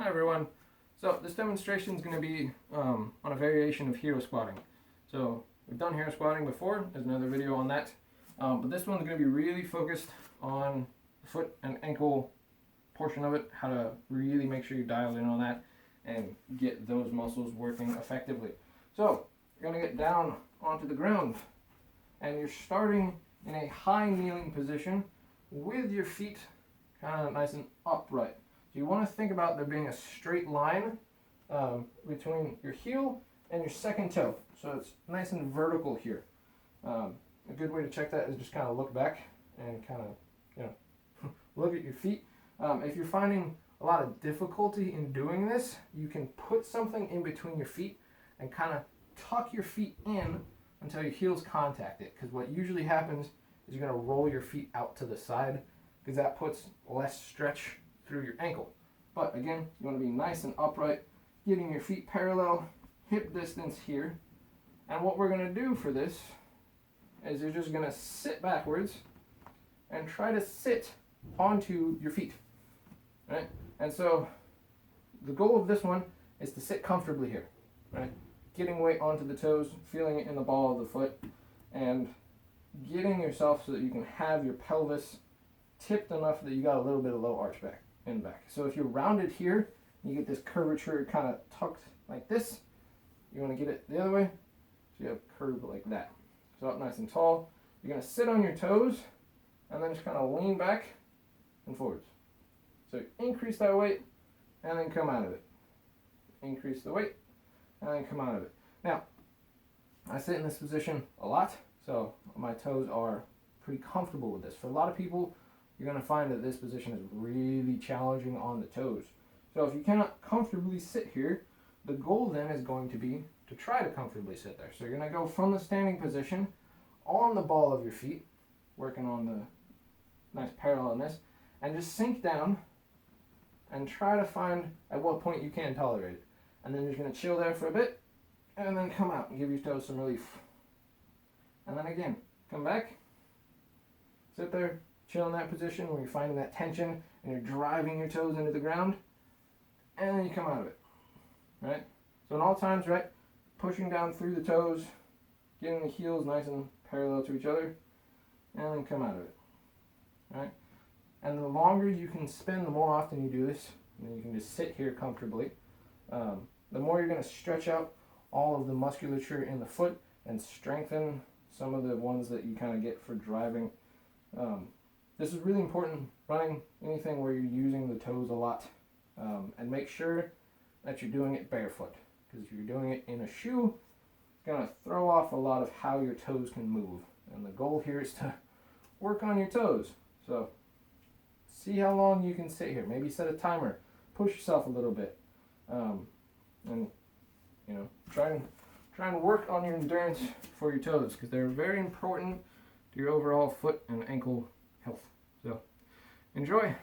Hi everyone. So this demonstration is going to be on a variation of hero squatting. So we've done hero squatting before. There's another video on that. But this one's going to be really focused on the foot and ankle portion of it, how to really make sure you dial in on that and get those muscles working effectively. So you're going to get down onto the ground and you're starting in a high kneeling position with your feet kind of nice and upright. So you want to think about there being a straight line between your heel and your second toe. So it's nice and vertical here. A good way to check that is just kind of look back and kind of, look at your feet. If you're finding a lot of difficulty in doing this, you can put something in between your feet and kind of tuck your feet in until your heels contact it. Because what usually happens is you're going to roll your feet out to the side because that puts less stretch through your ankle. But again, you want to be nice and upright, getting your feet parallel, hip distance here. And what we're going to do for this is you're just going to sit backwards and try to sit onto your feet. Right? And so the goal of this one is to sit comfortably here. Right? Getting weight onto the toes, feeling it in the ball of the foot, and getting yourself so that you can have your pelvis tipped enough that you got a little bit of low arch back in back. So if you're rounded here, you get this curvature kind of tucked like this. You want to get it the other way, so you have curve like that. So up nice and tall. You're going to sit on your toes and then just kind of lean back and forwards. So increase that weight and then come out of it. Increase the weight and then come out of it. Now, I sit in this position a lot, so my toes are pretty comfortable with this. For a lot of people, you're going to find that this position is really challenging on the toes. So if you cannot comfortably sit here, the goal then is going to be to try to comfortably sit there. So you're going to go from the standing position on the ball of your feet, working on the nice paralleleness, and just sink down and try to find at what point you can tolerate it. And then you're just going to chill there for a bit, and then come out and give your toes some relief. And then again, come back, sit there, chill in that position where you're finding that tension and you're driving your toes into the ground, and then you come out of it, right? So in all times, right, pushing down through the toes, getting the heels nice and parallel to each other, and then come out of it, right? And the longer you can spend, the more often you do this, and then you can just sit here comfortably, the more you're going to stretch out all of the musculature in the foot and strengthen some of the ones that you kind of get for driving. This is really important running anything where you're using the toes a lot, and make sure that you're doing it barefoot, because if you're doing it in a shoe, it's going to throw off a lot of how your toes can move, and the goal here is to work on your toes. So see how long you can sit here. Maybe set a timer, push yourself a little bit, and try and work on your endurance for your toes, because they're very important to your overall foot and ankle health. So enjoy.